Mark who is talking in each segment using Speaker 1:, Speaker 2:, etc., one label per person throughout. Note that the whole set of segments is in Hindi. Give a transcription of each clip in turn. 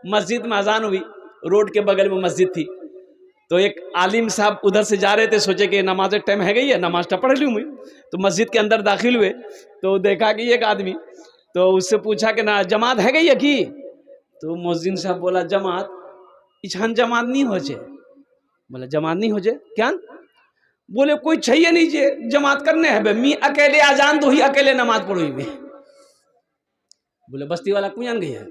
Speaker 1: मस्जिद में अजान हुई, रोड के बगल में मस्जिद थी। तो एक आलिम साहब उधर से जा रहे थे, सोचे कि नमाज टाइम है गई है, नमाज तो पढ़ लूँ मैं। तो मस्जिद के अंदर दाखिल हुए तो देखा कि एक आदमी, तो उससे पूछा कि ना जमात है गई है कि? तो मुअज्जिन साहब बोला जमात इछान जमात नहीं हो जे। बोला जमात नहीं हो जे क्या? बोले कोई चाहिए नहीं जे जमात करने है, मी अकेले आजान दो ही अकेले नमाज पढ़ो ही। बोले बस्ती वाला क्यों जान गई है?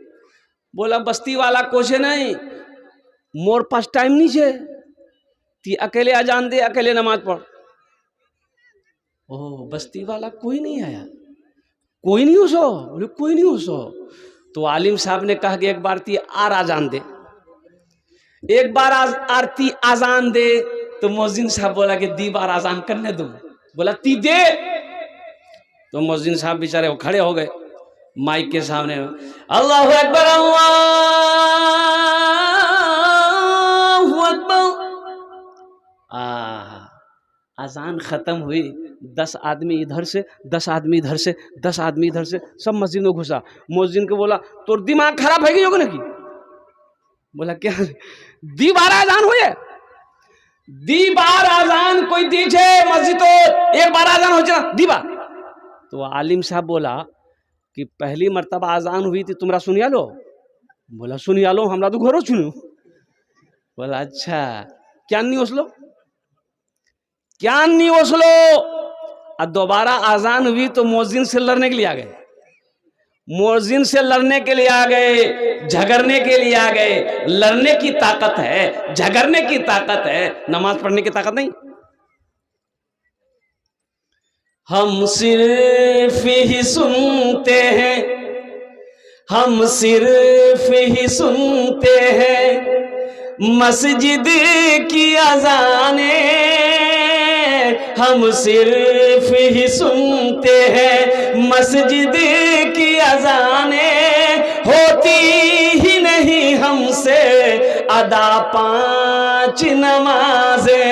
Speaker 1: बोला बस्ती वाला कोशे नहीं, मोर पास टाइम नहीं छे, ती अकेले आजान दे अकेले नमाज पढ़। ओह बस्ती वाला कोई नहीं आया, कोई नहीं हो सो? बोले कोई नहीं हो सो। तो आलिम साहब ने कहा कि एक बार ती आर आजान दे, एक बार आरती आजान दे। तो मुअज्जिन साहब बोला कि दी बार आजान करने दूं। बोला ती दे। तो मुअज्जिन साहब बेचारे वो खड़े हो गए माइक के सामने, अल्लाहु अकबर अल्लाहु अकबर। अजान खत्म हुई, 10 आदमी इधर से 10 आदमी इधर से 10 आदमी इधर से सब मस्जिद में घुसा। मुअज्जिन को बोला तो दिमाग खराब है कि होगा ना की? बोला क्या? दी बार आजान हुए, दी बार आजान कोई दीछे मस्जिद तो एक बार आजान हो जा दी बार। तो आलिम साहब बोला कि पहली मर्तबा आजान हुई थी तुमरा सुनिया लो? बोला सुनिया लो, हमरा तो घरों सुनू। बोला अच्छा क्या नहीं ओसलो, क्या नहीं ओसलो। और दोबारा आजान हुई तो मुअज्जिन से लड़ने के लिए आ गए, मुअज्जिन से लड़ने के लिए आ गए, झगड़ने के लिए आ गए। लड़ने की ताकत है, झगड़ने की ताकत है, नमाज पढ़ने की ताकत नहीं। हम सिर्फ ही सुनते हैं, हम सिर्फ ही सुनते हैं मस्जिद की अज़ाने, हम सिर्फ ही सुनते हैं मस्जिद की अज़ाने, होती ही नहीं हमसे अदा 5 नमाजें,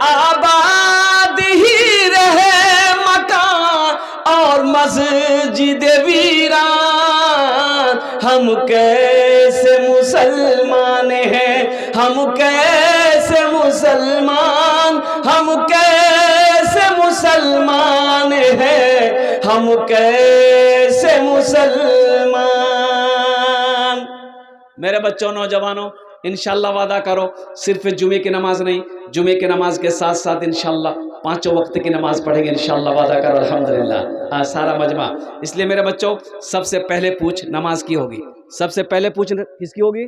Speaker 1: आबाद ही रहे मकान और मस्जिद वीरान, हम कैसे मुसलमान हैं, हम कैसे मुसलमान, हम कैसे मुसलमान हैं, हम कैसे मुसलमान। मेरे बच्चों नौजवानों इंशाल्लाह वादा करो सिर्फ जुमे की नमाज नहीं, जुमे की नमाज के साथ साथ इंशाल्लाह 5 वक्त की नमाज पढ़ेंगे इंशाल्लाह, वादा करो अल्हम्दुलिल्लाह सारा मजमा। इसलिए मेरे बच्चों सबसे पहले पूछ नमाज की होगी, सबसे पहले पूछ किसकी होगी?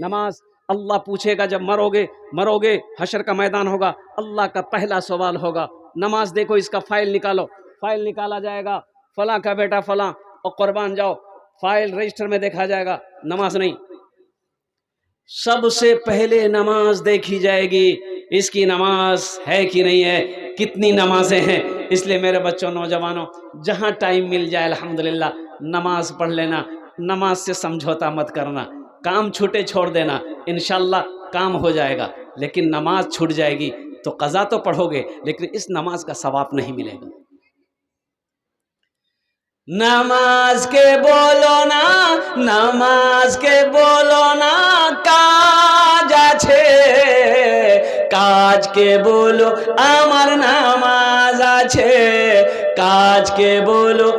Speaker 1: नमाज। अल्लाह पूछेगा जब मरोगे, मरोगे हशर का मैदान होगा, अल्लाह का पहला सवाल होगा नमाज देखो इसका फाइल निकालो, फाइल निकाला जाएगा फलां का बेटा फलां और कुर्बान जाओ, फाइल रजिस्टर में देखा जाएगा, नमाज नहीं। सबसे पहले नमाज देखी जाएगी, इसकी नमाज है कि नहीं है, कितनी नमाजें हैं। इसलिए मेरे बच्चों नौजवानों जहाँ टाइम मिल जाए अल्हम्दुलिल्लाह नमाज पढ़ लेना, नमाज से समझौता मत करना, काम छूटे छोड़ देना, इंशाल्लाह काम हो जाएगा। लेकिन नमाज छूट जाएगी तो कज़ा तो पढ़ोगे लेकिन इस नमाज का सवाब नहीं मिलेगा। नमाज के बोलो ना, नमाज के बोलो ना काज आछे, काज के बोलो आमार नामाज आछे, काज के बोलो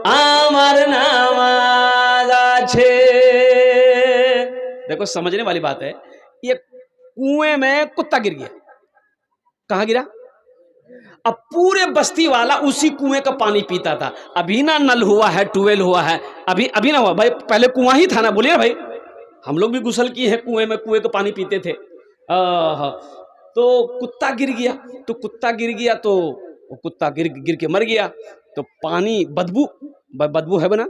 Speaker 1: आमार नामाज आछे। देखो समझने वाली बात है, ये कुएं में कुत्ता गिर गया, कहाँ गिरा? अब पूरे बस्ती वाला उसी कुएं का पानी पीता था। अभी ना नल हुआ है, ट्यूबवेल हुआ है, अभी ना हुआ भाई, पहले कुआं ही था ना। बोलिए भाई, हम लोग भी गुसल किए हैं कुएं में, कुएं का पानी पीते थे। तो कुत्ता गिर गया, तो कुत्ता गिर गया तो कुत्ता गिर के मर गया। तो पानी बदबू है बना,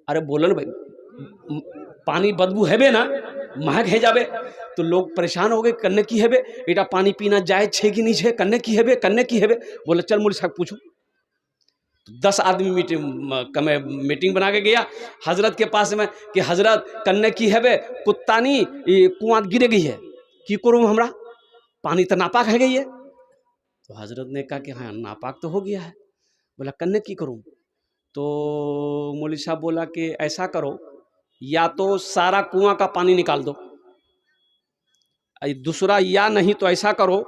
Speaker 1: अरे बोलो ना भाई, पानी बदबू है बे ना, महक है जाबे। तो लोग परेशान हो गए, करने की है बे बेटा, पानी पीना जायज छे कि नहीं छे, करने की है बे, करने की है बे। बोले चल मुझे साहब पूछो। 10 आदमी मीटिंग बना के गया हजरत के पास में कि हजरत करने की है बे, कुत्ता नहीं कुआं गिरे गई है, की करूँ हमरा, पानी तो नापाक है गई है। तो हजरत ने कहा कि हाँ नापाक तो हो गया है। बोला करने की करूँ? तो मौलवी साहब बोला कि ऐसा करो, या तो सारा कुआं का पानी निकाल दो, दूसरा या नहीं तो ऐसा करो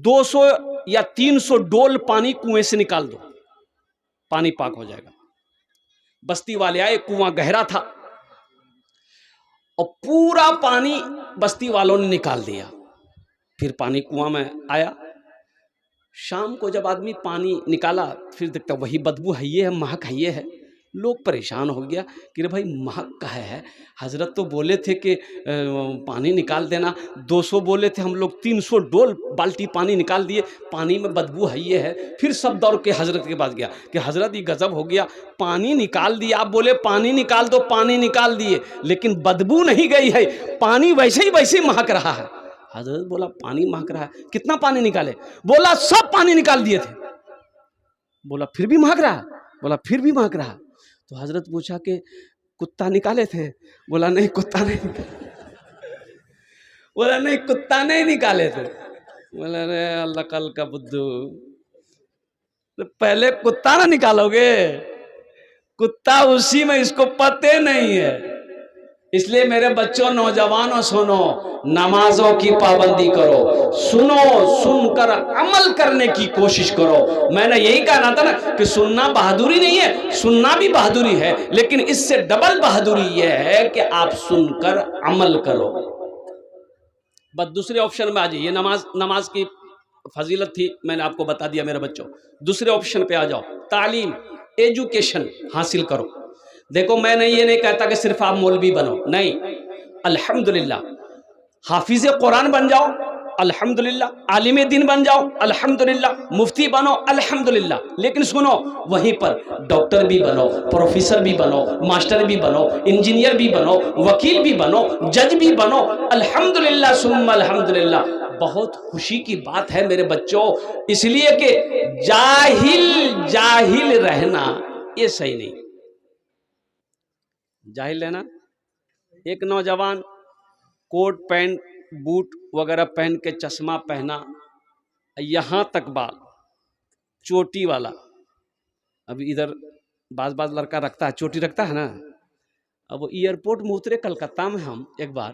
Speaker 1: 200 या 300 डोल पानी कुएं से निकाल दो, पानी पाक हो जाएगा। बस्ती वाले आए, कुआं गहरा था और पूरा पानी बस्ती वालों ने निकाल दिया। फिर पानी कुआं में आया। शाम को जब आदमी पानी निकाला फिर देखता वही बदबू है, ये है, महक है, ये है। लोग परेशान हो गया कि रे भाई महक का है, हजरत तो बोले थे कि पानी निकाल देना, 200 बोले थे, हम लोग 300 डोल बाल्टी पानी निकाल दिए, पानी में बदबू है, ये है। फिर सब दौड़ के हजरत के पास गया कि हजरत ये गजब हो गया, पानी निकाल दिया, आप बोले पानी निकाल दो, पानी निकाल दिए, लेकिन बदबू नहीं गई है, पानी वैसे ही वैसे महक रहा है। हजरत बोला पानी महक रहा है, कितना पानी निकाले? बोला सब पानी निकाल दिए थे। बोला फिर भी महक रहा? बोला फिर भी महक रहा। तो हजरत पूछा कि कुत्ता निकाले थे? बोला नहीं, कुत्ता नहीं निकाले। बोला नहीं, कुत्ता नहीं निकाले थे। बोला अरे अल्लाह कल का बुद्धू, तो पहले कुत्ता ना निकालोगे? कुत्ता उसी में, इसको पते नहीं है। इसलिए मेरे बच्चों, नौजवानों, सुनो, नमाजों की पाबंदी करो, सुनो, सुनकर अमल करने की कोशिश करो। मैंने यही कहना था ना कि सुनना बहादुरी नहीं है, सुनना भी बहादुरी है, लेकिन इससे डबल बहादुरी यह है कि आप सुनकर अमल करो। बस दूसरे ऑप्शन में आ जाइए। नमाज की फजीलत थी, मैंने आपको बता दिया मेरे बच्चों। दूसरे ऑप्शन पे आ जाओ, तालीम, एजुकेशन हासिल करो। देखो मैं ये नहीं कहता कि सिर्फ आप मौलवी बनो, नहीं, अल्हम्दुलिल्लाह, हाफिज कुरान बन जाओ, अल्हम्दुलिल्लाह, आलिम दीन बन जाओ, अल्हम्दुलिल्लाह, मुफ्ती बनो, अल्हम्दुलिल्लाह, लेकिन सुनो, वहीं पर डॉक्टर भी बनो, प्रोफेसर भी बनो, मास्टर भी बनो, इंजीनियर भी बनो, वकील भी बनो, जज भी बनो, अल्हम्दुलिल्लाह सुम्मा अल्हम्दुलिल्लाह। बहुत खुशी की बात है मेरे बच्चों, इसलिए कि जाहिल रहना ये सही नहीं। जाहिल रहना, एक नौजवान कोट पैंट बूट वगैरह पहन के, चश्मा पहना, यहाँ तक बाल, चोटी वाला। अभी इधर बाज लड़का रखता है, चोटी रखता है ना। अब वो एयरपोर्ट में उतरे कलकत्ता में हम एक बार,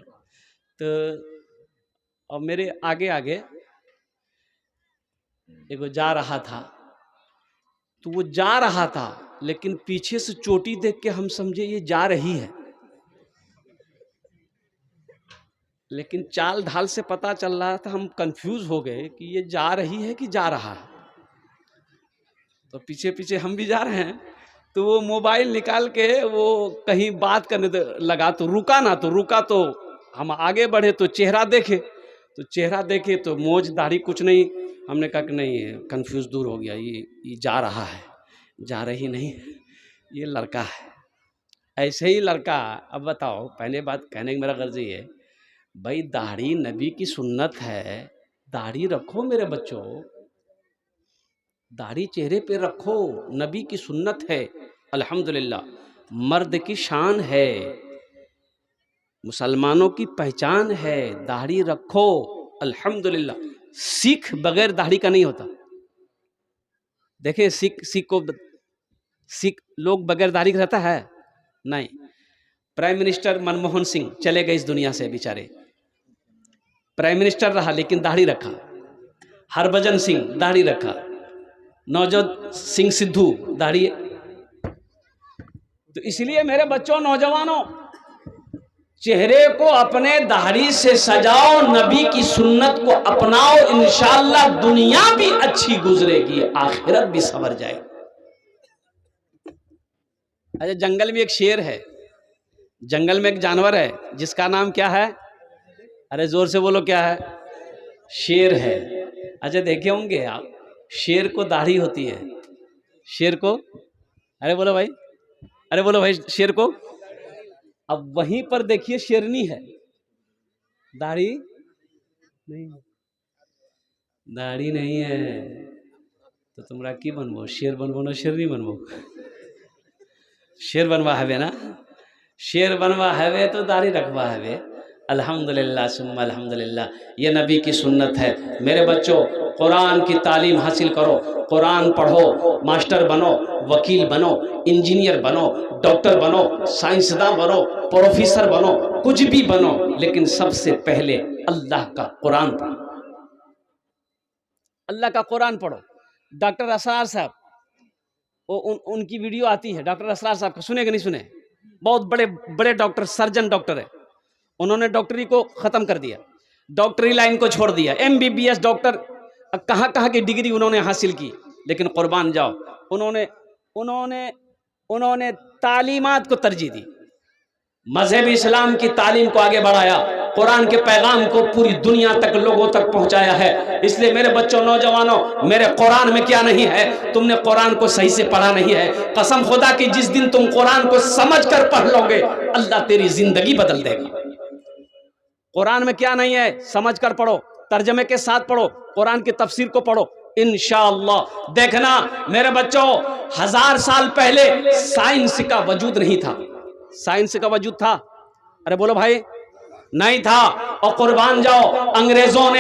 Speaker 1: तो अब मेरे आगे आगे एगो जा रहा था, तो वो जा रहा था, लेकिन पीछे से चोटी देख के हम समझे ये जा रही है, लेकिन चाल ढाल से पता चल रहा था, हम कंफ्यूज हो गए कि ये जा रही है कि जा रहा है। तो पीछे पीछे हम भी जा रहे हैं, तो वो मोबाइल निकाल के वो कहीं बात करने लगा, तो रुका ना, तो रुका, तो हम आगे बढ़े तो चेहरा देखे तो मोज दाढ़ी कुछ नहीं। हमने कहा कि नहीं, कंफ्यूज दूर हो गया, ये जा रहा है, जा रही नहीं, ये लड़का है। ऐसे ही लड़का। अब बताओ, पहले बात कहने की मेरा गर्ज ये है, भाई दाढ़ी नबी की सुन्नत है, दाढ़ी रखो मेरे बच्चों, दाढ़ी चेहरे पे रखो, नबी की सुन्नत है, अल्हम्दुलिल्लाह, मर्द की शान है, मुसलमानों की पहचान है, दाढ़ी रखो, अल्हम्दुलिल्लाह। सिख बगैर दाढ़ी का नहीं होता। देखें, सिख लोग बगैर दाढ़ी का रहता है नहीं। प्राइम मिनिस्टर मनमोहन सिंह चले गए इस दुनिया से, बेचारे प्राइम मिनिस्टर रहा लेकिन दाढ़ी रखा। हरभजन सिंह दाढ़ी रखा, नवजोत सिंह सिद्धू दाढ़ी। तो इसलिए मेरे बच्चों, नौजवानों, चेहरे को अपने दाढ़ी से सजाओ, नबी की सुन्नत को अपनाओ, इंशाअल्लाह दुनिया भी अच्छी गुजरेगी, आखिरत भी संवर जाएगी। अच्छा, जंगल में एक शेर है, जंगल में एक जानवर है जिसका नाम क्या है? अरे जोर से बोलो, क्या है? शेर है। अच्छा, देखे होंगे आप, शेर को दाढ़ी होती है, शेर को, अरे बोलो भाई, अरे बोलो भाई, शेर को। अब वहीं पर देखिए शेरनी है, दाढ़ी नहीं, दाढ़ी नहीं है, तो तुमरा की बनबो? शेर बनबो ना शेरनी बनबो? शेर बनवा हवे ना, शेर बनवा हवे तो दाढ़ी रखवा हवे, अल्हम्दुलिल्लाह सुम्मा अल्हम्दुलिल्लाह, ये नबी की सुन्नत है। मेरे बच्चों, कुरान की तालीम हासिल करो, कुरान पढ़ो, मास्टर बनो, वकील बनो, इंजीनियर बनो, डॉक्टर बनो, साइंसदान बनो, प्रोफेसर बनो, कुछ भी बनो, लेकिन सबसे पहले अल्लाह का कुरान पढ़ो, अल्लाह का कुरान पढ़ो। डॉक्टर असरार साहब, वो उनकी वीडियो आती है, डॉक्टर असरार साहब, सुने कि नहीं सुने? बहुत बड़े बड़े डॉक्टर, सर्जन डॉक्टर है। उन्होंने डॉक्टरी को ख़त्म कर दिया, डॉक्टरी लाइन को छोड़ दिया, MBBS डॉक्टर, कहाँ कहाँ की डिग्री उन्होंने हासिल की, लेकिन कुर्बान जाओ, उन्होंने उन्होंने उन्होंने तालीमात को तरजीह दी, मजहब इस्लाम की तालीम को आगे बढ़ाया, कुरान के पैगाम को पूरी दुनिया तक लोगों तक पहुंचाया है। इसलिए मेरे बच्चों, नौजवानों, मेरे कुरान में क्या नहीं है? तुमने कुरान को सही से पढ़ा नहीं है। कसम खुदा की, जिस दिन तुम कुरान को समझकर पढ़ लोगे, अल्लाह तेरी जिंदगी बदल देगा। कुरान में क्या नहीं है, समझ कर पढ़ो, तर्जमे के साथ पढ़ो, कुरान की तफसीर को पढ़ो, इंशाअल्लाह। देखना मेरे बच्चों, 1000 साल पहले साइंस का वजूद नहीं था। साइंस का वजूद था? अरे बोलो भाई, नहीं था। और कुर्बान जाओ, अंग्रेजों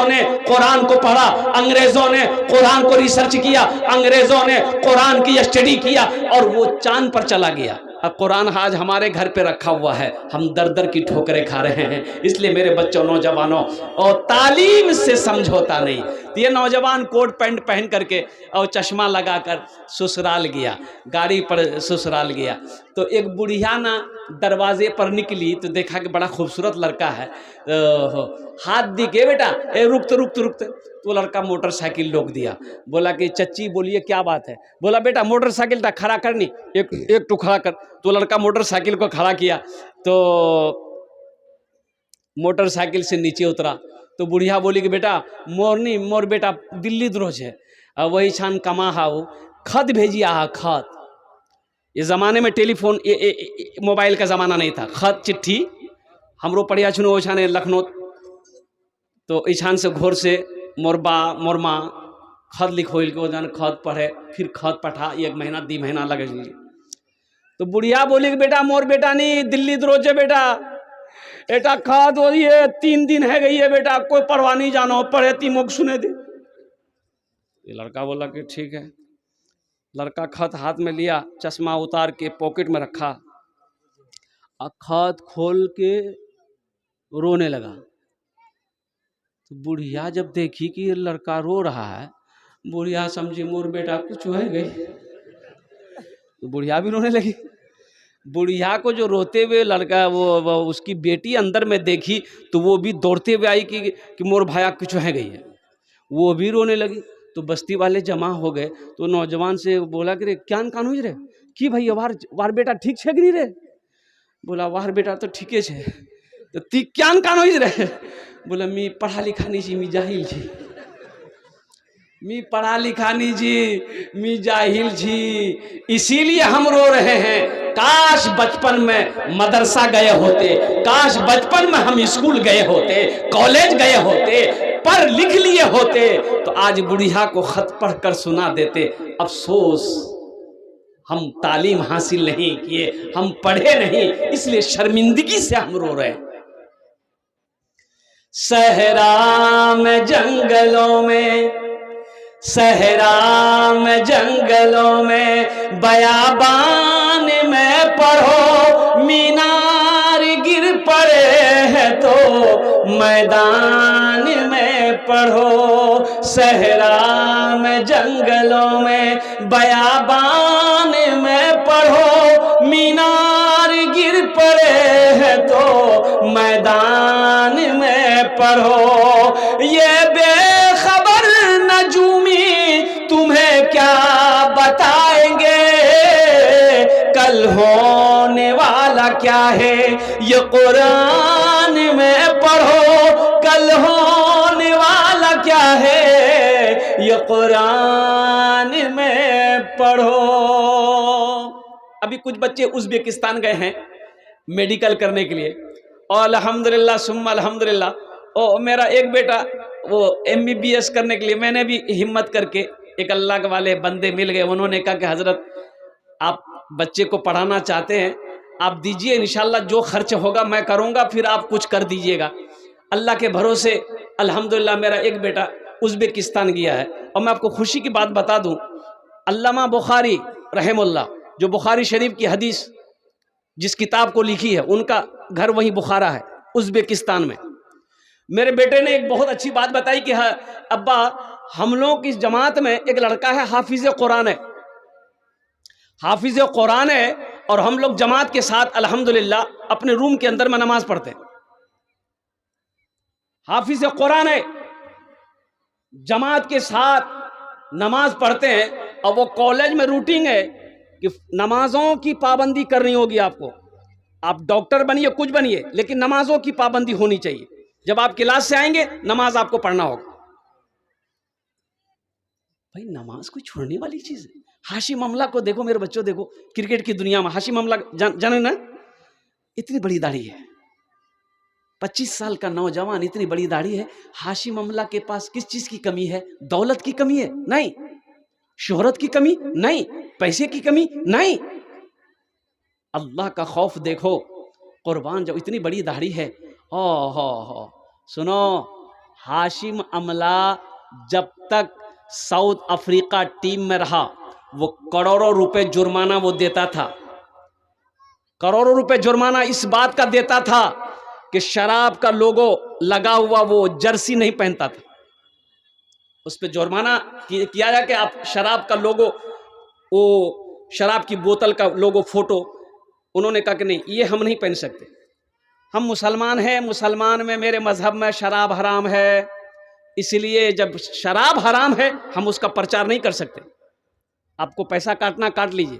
Speaker 1: ने कुरान को पढ़ा, अंग्रेजों ने कुरान को रिसर्च किया, अंग्रेजों ने कुरान की स्टडी किया, और वो चांद पर चला गया। अब कुरान आज हमारे घर पे रखा हुआ है, हम दर दर की ठोकरें खा रहे हैं। इसलिए मेरे बच्चों, नौजवानों, और तालीम से समझौता नहीं। तो ये नौजवान कोट पैंट पहन करके और चश्मा लगाकर ससुराल गया, गाड़ी पर ससुराल गया, तो एक बुढ़िया ना दरवाजे पर निकली, तो देखा कि बड़ा खूबसूरत लड़का है, हाथ दी के बेटा, रुकते। तो लड़का मोटरसाइकिल रोक दिया, बोला कि चच्ची बोलिए क्या बात है? बोला बेटा मोटरसाइकिल था खड़ा करनी, एक तो खड़ा कर। तो लड़का मोटरसाइकिल को खड़ा किया, तो मोटरसाइकिल से नीचे उतरा, तो बुढ़िया बोली कि बेटा मोर बेटा दिल्ली द्रोज है, वही छान कमा हाउ, खत भेजिया खत। ये ज़माने में टेलीफोन मोबाइल का ज़माना नहीं था, खत चिट्ठी हमरो पढ़िया छुनो वो छाने लखनऊ, तो ईशान से घोर से मोर माँ खत लिखोल के जान खत पढ़े, फिर खत पठा, 1 महीना 2 महीना लगे। तो बुढ़िया बोली कि बेटा मोर बेटा नहीं दिल्ली द्रोज है बेटा, एटा खत हो ये 3 दिन है गई है बेटा, कोई परवाह नहीं जानो, पढ़े ती मुख सुने दे। ये लड़का बोला कि ठीक है। लड़का खत हाथ में लिया, चश्मा उतार के पॉकेट में रखा, और खत खोल के रोने लगा। तो बुढ़िया जब देखी कि ये लड़का रो रहा है, बुढ़िया समझी मोर बेटा कुछ है गई, तो बुढ़िया भी रोने लगी। बुढ़िया को जो रोते हुए लड़का वो उसकी बेटी अंदर में देखी, तो वो भी दौड़ते हुए आई कि मोर भाया कुछ है गई है, वो भी रोने लगी। तो बस्ती वाले जमा हो गए, तो नौजवान से बोला कि रे क्या कान हुई रे, कि भाई वार बेटा ठीक छे रे? बोला वार बेटा तो ठीके छे। तो ती क्या कान हुई रे? बोला मी पढ़ा लिखा नहीं जी, मी जाहिल जी, मी पढ़ा लिखा नहीं जी, मी जाहिल जी, इसीलिए हम रो रहे हैं। काश बचपन में मदरसा गए होते, काश बचपन में हम स्कूल गए होते, कॉलेज गए होते, पढ़ लिख लिए होते, तो आज बुढ़िया को खत पढ़ कर सुना देते। अफसोस हम तालीम हासिल नहीं किए, हम पढ़े नहीं, इसलिए शर्मिंदगी से हम रो रहे हैं। सहरा में जंगलों में, सहरा में जंगलों में, बयाबान में पढ़ो, मीनार गिर पड़े हैं तो मैदान में पढ़ो। सहरा में जंगलों में, बयाबान में पढ़ो, मीनार गिर पड़े हैं तो मैदान में पढ़ो। ये बेखबर नजूमी तुम्हें क्या बताएंगे, कल होने वाला क्या है, ये कुरान में पढ़ो, कल होने वाला क्या है, ये कुरान में पढ़ो। अभी कुछ बच्चे उज़्बेकिस्तान गए हैं मेडिकल करने के लिए, और अल्हम्दुलिल्लाह सुम्मा अल्हम्दुलिल्लाह। और मेरा एक बेटा वो MBBS करने के लिए, मैंने भी हिम्मत करके, एक अल्लाह के वाले बंदे मिल गए, उन्होंने कहा कि हज़रत आप बच्चे को पढ़ाना चाहते हैं आप दीजिए, इंशाल्लाह जो खर्च होगा मैं करूँगा, फिर आप कुछ कर दीजिएगा। अल्लाह के भरोसे अल्हम्दुलिल्लाह मेरा एक बेटा उज़्बेकिस्तान गया है। और मैं आपको खुशी की बात बता दूं, अल्लामा बुखारी रहमुल्लाह, जो बुखारी शरीफ की हदीस जिस किताब को लिखी है, उनका घर वहीं बुखारा है, उज़्बेकिस्तान में। मेरे बेटे ने एक बहुत अच्छी बात बताई कि हाँ अब्बा, हम लोग की इस जमात में एक लड़का है, हाफिज़ कुरान है, हाफिज़ कुरान है, और हम लोग जमात के साथ अल्हम्दुलिल्लाह अपने रूम के अंदर में नमाज पढ़ते हैं। हाफिज़ कुरान है, जमात के साथ नमाज पढ़ते हैं, और वो कॉलेज में रूटीन है कि नमाजों की पाबंदी करनी होगी आपको। आप डॉक्टर बनिए, कुछ बनिए, लेकिन नमाजों की पाबंदी होनी चाहिए। जब आप क्लास से आएंगे नमाज आपको पढ़ना होगा। भाई नमाज कोई छोड़ने वाली चीज है? हाशिम अमला को देखो मेरे बच्चों, देखो क्रिकेट की दुनिया में हाशिम अमला जाने ना, इतनी बड़ी दाढ़ी है, 25 साल का नौजवान, इतनी बड़ी दाढ़ी है। हाशिम अमला के पास किस चीज की कमी है? दौलत की कमी है? नहीं। शोहरत की कमी? नहीं। पैसे की कमी? नहीं। अल्लाह का खौफ देखो, कुर्बान, जब इतनी बड़ी दाढ़ी है। हो सुनो, हाशिम अमला जब तक साउथ अफ्रीका टीम में रहा, वो करोड़ों रुपए जुर्माना वो देता था। करोड़ों रुपए जुर्माना इस बात का देता था कि शराब का लोगो लगा हुआ वो जर्सी नहीं पहनता था। उस पर जुर्माना किया जाए कि आप शराब का लोगो, वो शराब की बोतल का लोगो, फोटो, उन्होंने कहा कि नहीं, ये हम नहीं पहन सकते, हम मुसलमान हैं, मुसलमान में मेरे मजहब में शराब हराम है, इसलिए जब शराब हराम है हम उसका प्रचार नहीं कर सकते। आपको पैसा काटना काट लीजिए,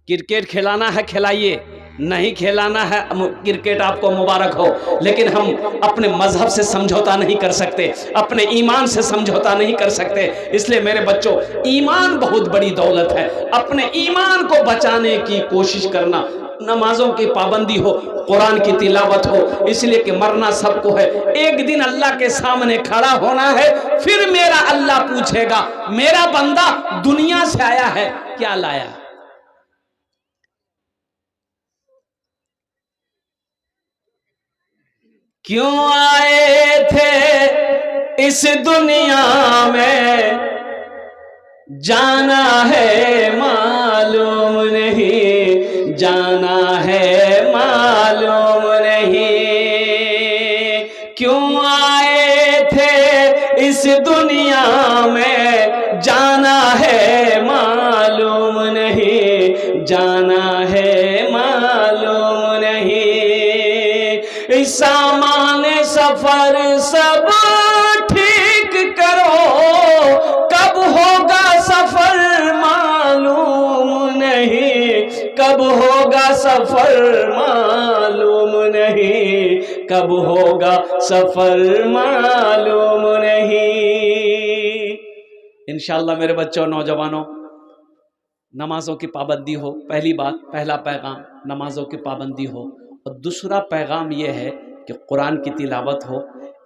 Speaker 1: क्रिकेट खिलाना है खिलाइए, नहीं खिलाना है क्रिकेट आपको मुबारक हो, लेकिन हम अपने मजहब से समझौता नहीं कर सकते, अपने ईमान से समझौता नहीं कर सकते। इसलिए मेरे बच्चों, ईमान बहुत बड़ी दौलत है, अपने ईमान को बचाने की कोशिश करना। नमाजों की पाबंदी हो, कुरान की तिलावत हो, इसलिए कि मरना सबको है, एक दिन अल्लाह के सामने खड़ा होना है, फिर मेरा अल्लाह पूछेगा, मेरा बंदा दुनिया से आया है क्या लाया? क्यों आए थे इस दुनिया में, जाना है मालूम नहीं, जाना है मालूम नहीं। क्यों आए थे इस दुनिया में, जाना है मालूम नहीं, जाना है मालूम नहीं। सामान सफर सब ठीक करो, कब होगा सफर मालूम नहीं, कब होगा सफर मालूम नहीं, कब होगा सफर मालूम नहीं। इंशाअल्लाह मेरे बच्चों, नौजवानों, नमाजों की पाबंदी हो, पहली बात, पहला पैगाम नमाजों की पाबंदी हो, और दूसरा पैगाम यह है कि कुरान की तिलावत हो,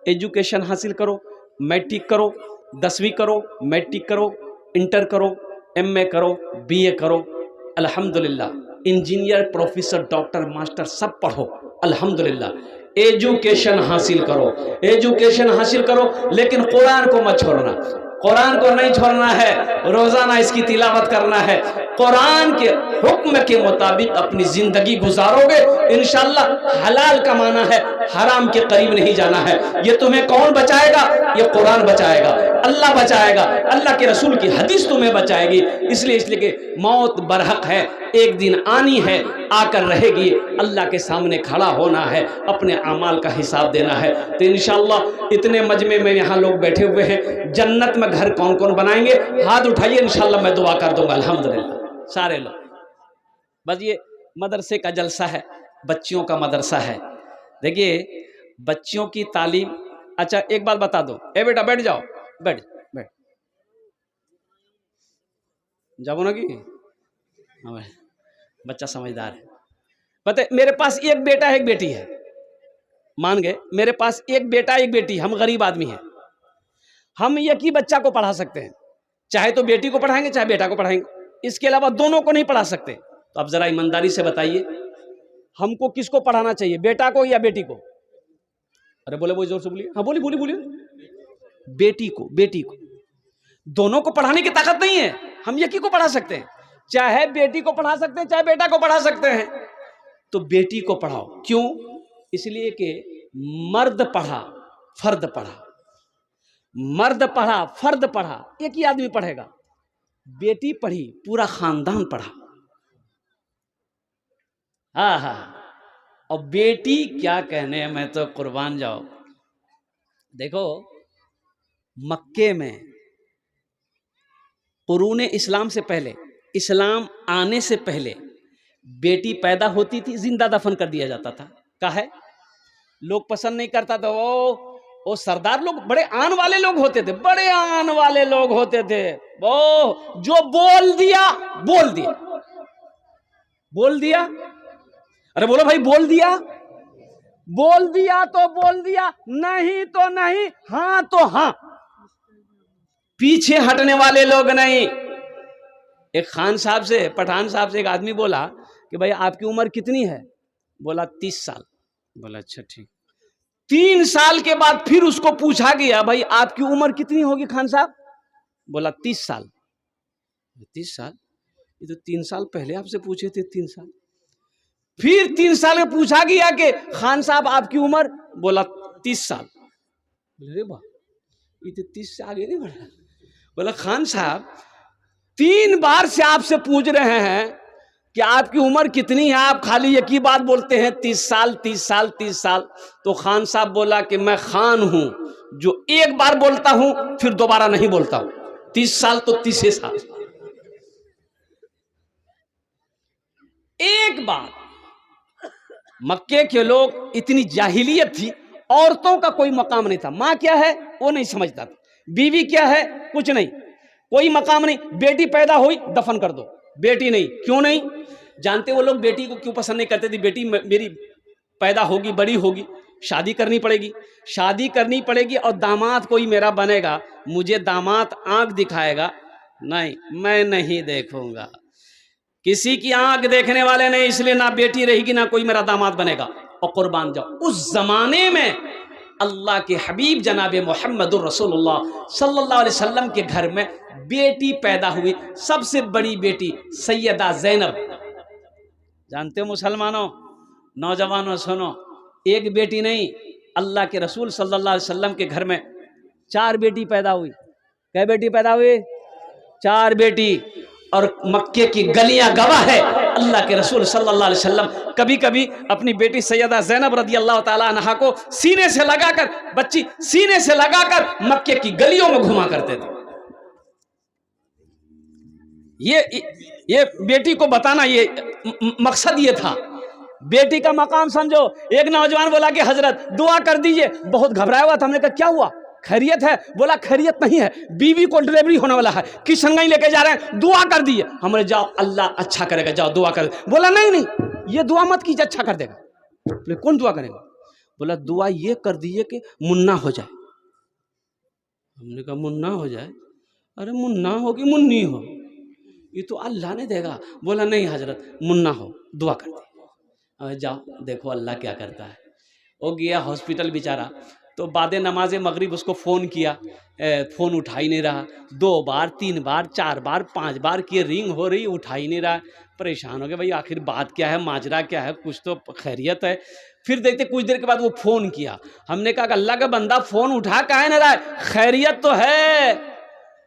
Speaker 1: एजुकेशन हासिल करो, मैट्रिक करो, 10वीं करो, मैट्रिक करो, इंटर करो, MA करो, BA करो, अल्हम्दुलिल्लाह इंजीनियर, प्रोफेसर, डॉक्टर, मास्टर सब पढ़ो, अल्हम्दुलिल्लाह एजुकेशन हासिल करो, एजुकेशन हासिल करो, लेकिन कुरान को मत छोड़ना, कुरान को नहीं छोड़ना है, रोजाना इसकी तिलावत करना है, कुरान के हुक्म के मुताबिक अपनी जिंदगी गुजारोगे, इंशाअल्लाह हलाल कमाना है, हराम के करीब नहीं जाना है। ये तुम्हें कौन बचाएगा? ये कुरान बचाएगा, अल्लाह बचाएगा, अल्लाह के रसूल की हदीस तुम्हें बचाएगी। इसलिए कि मौत बरहक है, एक दिन आनी है, आकर रहेगी, अल्लाह के सामने खड़ा होना है, अपने अमाल का हिसाब देना है। तो इंशाअल्लाह इतने मजमे में यहाँ लोग बैठे हुए हैं, जन्नत में घर कौन कौन बनाएंगे? हाथ उठाइए, इंशाअल्लाह मैं दुआ कर दूंगा। अल्हम्दुलिल्लाह सारे लोग। बस ये मदरसे का जलसा है, बच्चियों का मदरसा है। देखिए बच्चियों की तालीम, अच्छा एक बात बता दो, ए बेटा बैठ जाओ, बैठ बैठ जाओ ना कि बच्चा समझदार है। पता है मेरे पास एक बेटा है एक बेटी है, मान गए, मेरे पास एक बेटा एक बेटी, हम गरीब आदमी हैं, हम एक ही बच्चा को पढ़ा सकते हैं, चाहे तो बेटी को पढ़ाएंगे चाहे बेटा को पढ़ाएंगे, इसके अलावा दोनों को नहीं पढ़ा सकते। तो अब जरा ईमानदारी से बताइए, हमको किसको पढ़ाना चाहिए, बेटा को या बेटी को? अरे बोले, वो जोर से बोलिए। हाँ बोलिए बोलिए बोलिए। बेटी को, बेटी को। दोनों को पढ़ाने की ताकत नहीं है, हम एक ही को पढ़ा सकते हैं। चाहे बेटी को पढ़ा सकते हैं, चाहे बेटा को पढ़ा सकते हैं। तो बेटी को पढ़ाओ। क्यों? इसलिए कि मर्द पढ़ा फर्द पढ़ा, मर्द पढ़ा फर्द पढ़ा, एक ही आदमी पढ़ेगा। बेटी पढ़ी पूरा खानदान पढ़ा। हाँ हाँ। और बेटी क्या कहने, मैं तो कुर्बान जाओ। देखो मक्के में कुरून इस्लाम से पहले, इस्लाम आने से पहले बेटी पैदा होती थी, जिंदा दफन कर दिया जाता था। काहे? लोग पसंद नहीं करता था। वो सरदार लोग बड़े आन वाले लोग होते थे, बड़े आन वाले लोग होते थे। वो जो बोल दिया बोल दिया, बोल दिया। अरे बोलो भाई, बोल दिया, बोल दिया तो बोल दिया, नहीं तो नहीं, हाँ तो हाँ। पीछे हटने वाले लोग नहीं। एक खान साहब से, पठान साहब से एक आदमी बोला कि भाई आपकी उम्र कितनी है? बोला 30 साल। बोला अच्छा ठीक। 3 साल के बाद फिर उसको पूछा गया, भाई आपकी उम्र कितनी होगी खान साहब? बोला 30 साल। 30 साल? ये तो 3 साल पहले आपसे पूछे थे। 3 साल। फिर 3 साल में पूछा गया कि खान साहब आपकी उम्र? बोला 30 साल। बोले वाह, ये तो 30 से आगे नहीं बढ़ा। बोला खान साहब 3 बार से आपसे पूछ रहे हैं कि आपकी उम्र कितनी है, आप खाली एक ही बात बोलते हैं 30 साल 30 साल 30 साल। तो खान साहब बोला कि मैं खान हूं जो एक बार बोलता हूं फिर दोबारा नहीं बोलता हूं। 30 साल तो 30 साल। एक बार मक्के के लोग, इतनी जाहिलियत थी, औरतों का कोई मकाम नहीं था। मां क्या है वो नहीं समझता था, बीवी क्या है कुछ नहीं, कोई मकाम नहीं। बेटी पैदा हुई दफन कर दो, बेटी नहीं। क्यों नहीं? जानते वो लोग बेटी को क्यों पसंद नहीं करते थे? बेटी मेरी पैदा होगी, बड़ी होगी, शादी करनी पड़ेगी, शादी करनी पड़ेगी और दामाद कोई मेरा बनेगा, मुझे दामाद आंख दिखाएगा, नहीं मैं नहीं देखूंगा। किसी की आंख देखने वाले नहीं, इसलिए ना बेटी रहेगी ना कोई मेरा दामाद बनेगा। और कुर्बान जाओ, उस जमाने में अल्लाह के हबीब जनाब मोहम्मदुर रसूलुल्लाह सल्लल्लाहु अलैहि वसल्लम के घर में बेटी पैदा हुई। सबसे बड़ी बेटी सैयदा ज़ैनब। जानते हो मुसलमानों, नौजवानों सुनो, एक बेटी नहीं, अल्लाह के रसूल सल्लल्लाहु अलैहि वसल्लम के घर में 4 बेटी पैदा हुई। कै बेटी पैदा हुई? 4 बेटी। और मक्के की गलियां गवाह है, अल्लाह के रसूल सल्लल्लाहु अलैहि वसल्लम कभी कभी अपनी बेटी सैयदा ज़ैनब रदी अल्लाह ताला अन्हा को सीने से लगाकर, बच्ची सीने से लगाकर मक्के की गलियों में घुमा करते थे। ये बेटी को बताना, ये मकसद ये था। बेटी का मकाम समझो। एक नौजवान बोला कि हजरत दुआ कर दीजिए, बहुत घबराया हुआ था। हमने कहा क्या हुआ, खैरियत है? बोला खैरियत नहीं है, बीवी को डिलीवरी होने वाला है, किशनगंज लेके जा रहे हैं, दुआ कर दिए। हमने जाओ अल्लाह अच्छा करेगा, जाओ दुआ कर। बोला नहीं नहीं, ये दुआ मत कीजिए, अच्छा कर देगा। बोले कौन दुआ करेगा? बोला दुआ ये कर दीजिए कि मुन्ना हो जाए। हमने कहा मुन्ना हो जाए? अरे मुन्ना हो कि मुन्नी हो, ये तो अल्लाह ने देगा। बोला नहीं हजरत, मुन्ना हो, दुआ कर दिए। जाओ देखो अल्लाह क्या करता है। वो गया हॉस्पिटल बेचारा, तो बाद नमाज मगरिब उसको फ़ोन किया, फ़ोन उठा ही नहीं रहा। 2 बार 3 बार 4 बार 5 बार किए, रिंग हो रही, उठा ही नहीं रहा। परेशान हो गए, भाई आखिर बात क्या है, माजरा क्या है, कुछ तो खैरियत है। फिर देखते कुछ देर के बाद वो फ़ोन किया। हमने कहा अल्लाह का बंदा फ़ोन उठा काहे नहीं रहा है, खैरियत तो है।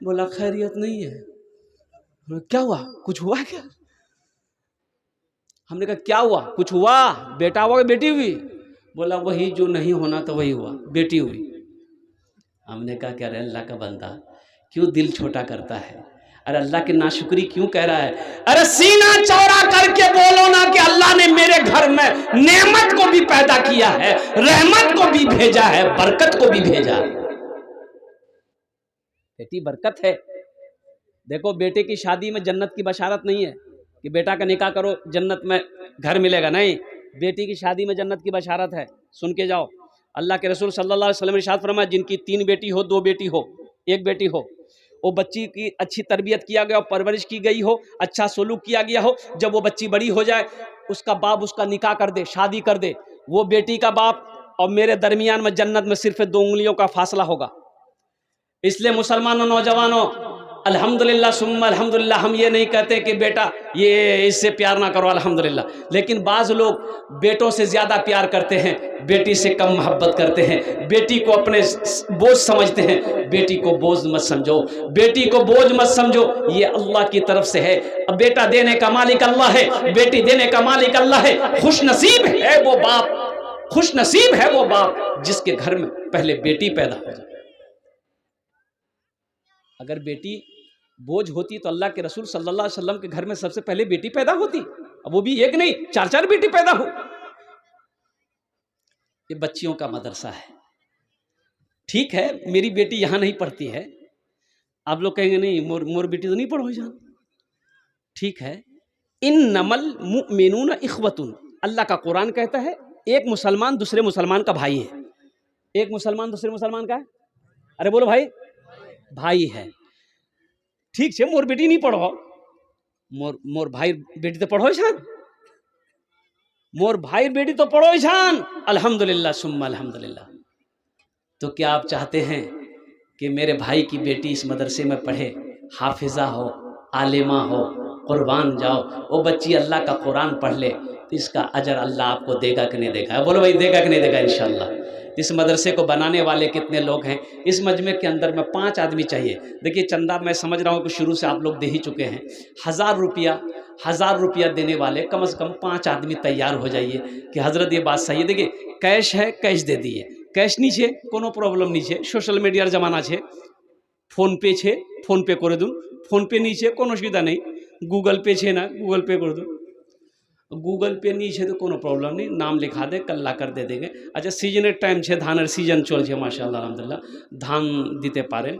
Speaker 1: बोला खैरियत नहीं है। क्या हुआ, कुछ हुआ क्या? हमने कहा क्या हुआ, कुछ हुआ? बेटा हुआ कि बेटी हुई? बोला वही जो नहीं होना था वही हुआ, बेटी हुई। हमने कहा क्या रे अल्लाह का बंदा, क्यों दिल छोटा करता है? अरे अल्लाह की नाशुक्री क्यों कह रहा है? अरे सीना चौड़ा करके बोलो ना कि अल्लाह ने मेरे घर में नेमत को भी पैदा किया है, रहमत को भी भेजा है, बरकत को भी भेजा है। बेटी बरकत है। देखो बेटे की शादी में जन्नत की बशारत नहीं है कि बेटा का निकाह करो जन्नत में घर मिलेगा, नहीं। बेटी की शादी में जन्नत की बशारत है, सुन के जाओ। अल्लाह के रसूल सल्लल्लाहु अलैहि वसल्लम ने इरशाद फरमाया जिनकी 3 बेटी हो, 2 बेटी हो, 1 बेटी हो, वो बच्ची की अच्छी तरबियत किया गया, परवरिश की गई हो, अच्छा सलूक किया गया हो, जब वो बच्ची बड़ी हो जाए उसका बाप उसका निकाह कर दे, शादी कर दे, वो बेटी का बाप और मेरे दरमियान में जन्नत में सिर्फ 2 उंगलियों का फासला होगा। इसलिए मुसलमानों, नौजवानों, अल्हम्दुलिल्लाह सुम्मा अल्हम्दुलिल्लाह, हम ये नहीं कहते कि बेटा ये इससे प्यार ना करो, अल्हम्दुलिल्लाह, लेकिन बाज़ लोग बेटों से ज़्यादा प्यार करते हैं, बेटी से कम मोहब्बत करते हैं, बेटी को अपने बोझ समझते हैं। बेटी को बोझ मत समझो, बेटी को बोझ मत समझो, ये अल्लाह की तरफ से है। अब बेटा देने का मालिक अल्लाह है, बेटी देने का मालिक अल्लाह है। खुश नसीब है वो बाप, खुश नसीब है वो बाप जिसके घर में पहले बेटी पैदा हो जाए। अगर बेटी बोझ होती तो अल्लाह के रसूल सल्लल्लाहु अलैहि वसल्लम के घर में सबसे पहले बेटी पैदा होती, अब वो भी एक नहीं 4-4 बेटी पैदा हो। ये बच्चियों का मदरसा है। ठीक है, मेरी बेटी यहाँ नहीं पढ़ती है, आप लोग कहेंगे नहीं मोर बेटी तो नहीं पढ़ो जान, ठीक है। इन्नमल मुमिनून इख्वतुन, अल्लाह का कुरान कहता है एक मुसलमान दूसरे मुसलमान का भाई है। एक मुसलमान दूसरे मुसलमान का है, अरे बोलो भाई, भाई है। ठीक से मोर बेटी नहीं पढ़ो, मोर भाई बेटी तो पढ़ो छान, मोर भाई बेटी तो पढ़ो छान, अल्हम्दुलिल्लाह सुम्मा अल्हम्दुलिल्लाह। तो क्या आप चाहते हैं कि मेरे भाई की बेटी इस मदरसे में पढ़े, हाफिजा हो, आलिमा हो, कुर्बान जाओ, वो बच्ची अल्लाह का कुरान पढ़ ले, तो इसका अजर अल्लाह आपको देगा कि नहीं देगा? बोलो भाई, देगा कि नहीं देगा? इंशाअल्लाह। इस मदरसे को बनाने वाले कितने लोग हैं? इस मजमे के अंदर में 5 आदमी चाहिए। देखिए चंदा मैं समझ रहा हूँ कि शुरू से आप लोग दे ही चुके हैं। 1000 रुपया देने वाले कम से कम 5 आदमी तैयार हो जाइए कि हज़रत ये बात सही है। देखिए कैश है, कैश दे दिए, कैश नहीं छे कोनो प्रॉब्लम नहीं छे, सोशल मीडियार जमाना छे, फोन पे छे फोन पे कर दूँ, फोन पे नहीं छे कोनो सुविधा नहीं, गूगल पे छे ना गूगल पे कर दूँ, गूगल पे नहीं है तो कोनो प्रॉब्लम नहीं, नाम लिखा दे कल्ला कर दे देंगे। अच्छा सीजन टाइम है, धानर सीजन चल है माशाल्लाह अल्हम्दुलिल्लाह, धान दीते पारे,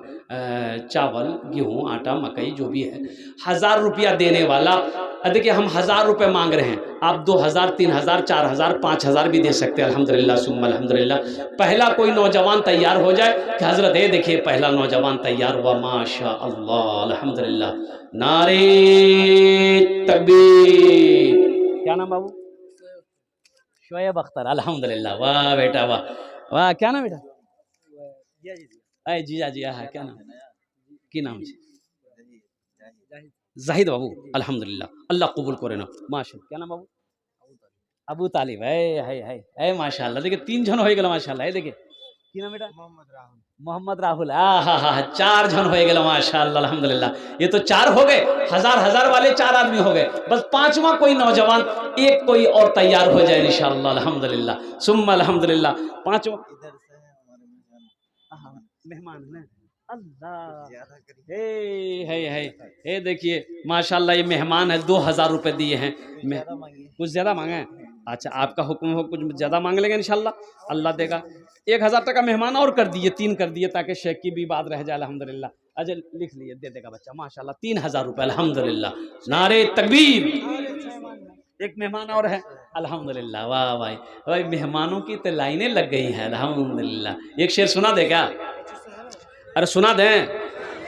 Speaker 1: चावल गेहूँ आटा मकई जो भी है। 1000 रुपया देने वाला, देखिए हम 1000 रुपये मांग रहे हैं, आप 2000 3000 4000 5000 भी दे सकते हैं। अल्हम्दुलिल्लाह सुम्मा अल्हम्दुलिल्लाह। पहला कोई नौजवान तैयार हो जाए कि हज़रत ये देखिए पहला नौजवान तैयार हुआ, माशा अल्लाह अल्हम्दुलिल्लाह, नारे तकबीर। क्या नाम बाबू? शोएब अख्तर, अल्हम्दुलिल्लाह, वाह बेटा वाह वाह। क्या नाम बेटा? अरे जीजा जी, हाँ क्या नाम, की नाम है? जाहिद बाबू, अल्हम्दुलिल्लाह, अल्लाह कबूल करे ना, माशाल्लाह। क्या नाम बाबू? अबू तालिब, है माशाल्लाह। देखिए 3 जन हो गए माशाल्लाह। है देखिए की नाम बेटा? मोहम्मद राहुल। हाँ 4 जन हो गए माशाल्लाह अल्हम्दुलिल्लाह। ये तो 4 हो गए, 1000 वाले 4 आदमी हो गए, बस 5वां कोई नौजवान एक कोई और तैयार हो जाए इंशाअल्लाह अल्हम्दुलिल्लाह सुम्मा अल्हम्दुलिल्लाह। 5वां मेहमान है अल्लाह, है देखिए माशाल्लाह, ये मेहमान है, 2000 रुपये दिए हैं, कुछ ज़्यादा मांगे हैं। अच्छा आपका हुक्म हो, कुछ ज़्यादा मांग लेंगे इंशाल्लाह अल्लाह देगा। 1000 टका मेहमान और कर दिए, 3 कर दिए ताकि शेख की भी बात रह जाए अल्हम्दुलिल्लाह। अच्छा लिख लिए, दे देगा बच्चा माशाल्लाह, 3000 रुपये अल्हम्दुलिल्लाह, नारे तकबीर। एक मेहमान और है अल्हम्दुलिल्लाह, वाह भाई मेहमानों की तो लाइनें लग गई हैं अल्हम्दुलिल्लाह। एक शेर सुना दे क्या? अरे सुना दें।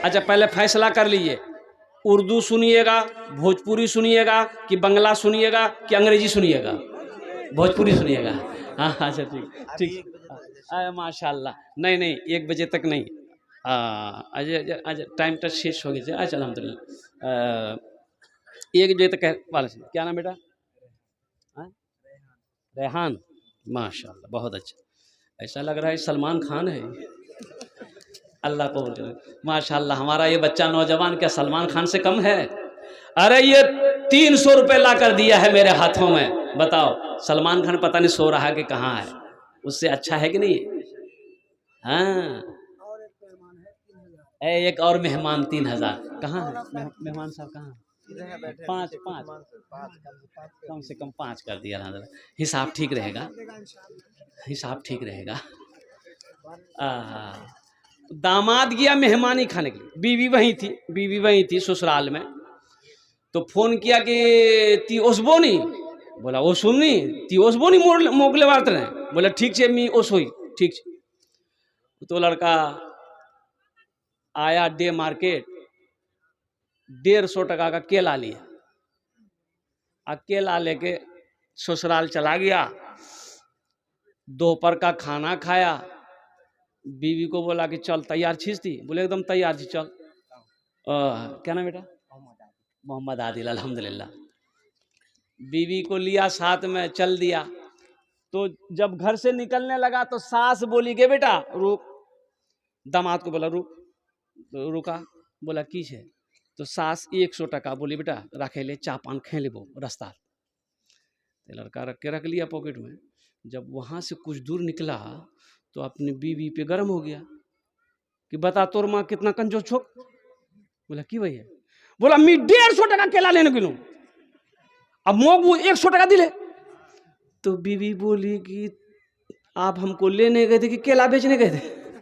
Speaker 1: अच्छा पहले फैसला कर लीजिए, उर्दू सुनिएगा, भोजपुरी सुनिएगा कि बंगला सुनिएगा कि अंग्रेजी सुनिएगा? भोजपुरी सुनिएगा। हाँ अच्छा ठीक माशाल्लाह। नहीं 1 बजे तक नहीं, अच्छा टाइम टच शेष हो गया। अच्छा अल्हम्दुलिल्लाह 1 बजे तक वाला। क्या नाम बेटा? रेहान, माशाल्लाह बहुत अच्छा, ऐसा लग रहा है सलमान खान है। अल्लाह को माशाल्लाह, हमारा ये बच्चा नौजवान क्या सलमान खान से कम है? अरे ये 300 रुपये ला कर दिया है मेरे हाथों में, बताओ सलमान खान पता नहीं सो रहा है कि कहाँ है, उससे अच्छा है कि नहीं? हाँ एक और मेहमान 3000, कहाँ है मेहमान साहब? कहाँ? 5 कम से कम 5 कर दिया। हिसाब ठीक रहेगा, हिसाब ठीक रहेगा। दामाद गया मेहमानी खाने के लिए, बीवी वहीं थी ससुराल में, तो फोन किया कि ती ओसबो नहीं, बोला ओ सुननी ती ओसबो नहीं मोगले बात रहे, बोला ठीक है मी ओस हुई ठीक है। तो लड़का आया डे मार्केट, 150 टका का केला लिया, केला लेके ससुराल चला गया। दोपहर का खाना खाया, बीवी को बोला कि चल तैयार छीस थी, बोले एकदम तैयार थी, चल। क्या नाम बेटा? मोहम्मद आदिल, अल्हम्दुलिल्लाह। बीवी को लिया साथ में, चल दिया। तो जब घर से निकलने लगा तो सास बोली के बेटा रुक, दामाद को बोला रुक, तो रुका, बोला की है? तो सास 100 टका बोली बेटा रखे ले, चा पान खे लेबो रास्ता। तो लड़का रख के रख लिया पॉकेट में। जब वहां से कुछ दूर निकला तो अपनी बीवी पे गर्म हो गया कि बता तोर माँ कितना कंजूस छोक। बोला की भैया? बोला मैं 150 टका केला लेने गेलूं, अब मोग वो 100 टका दिले। तो बीवी बोली कि आप हमको लेने गए थे कि केला बेचने गए थे?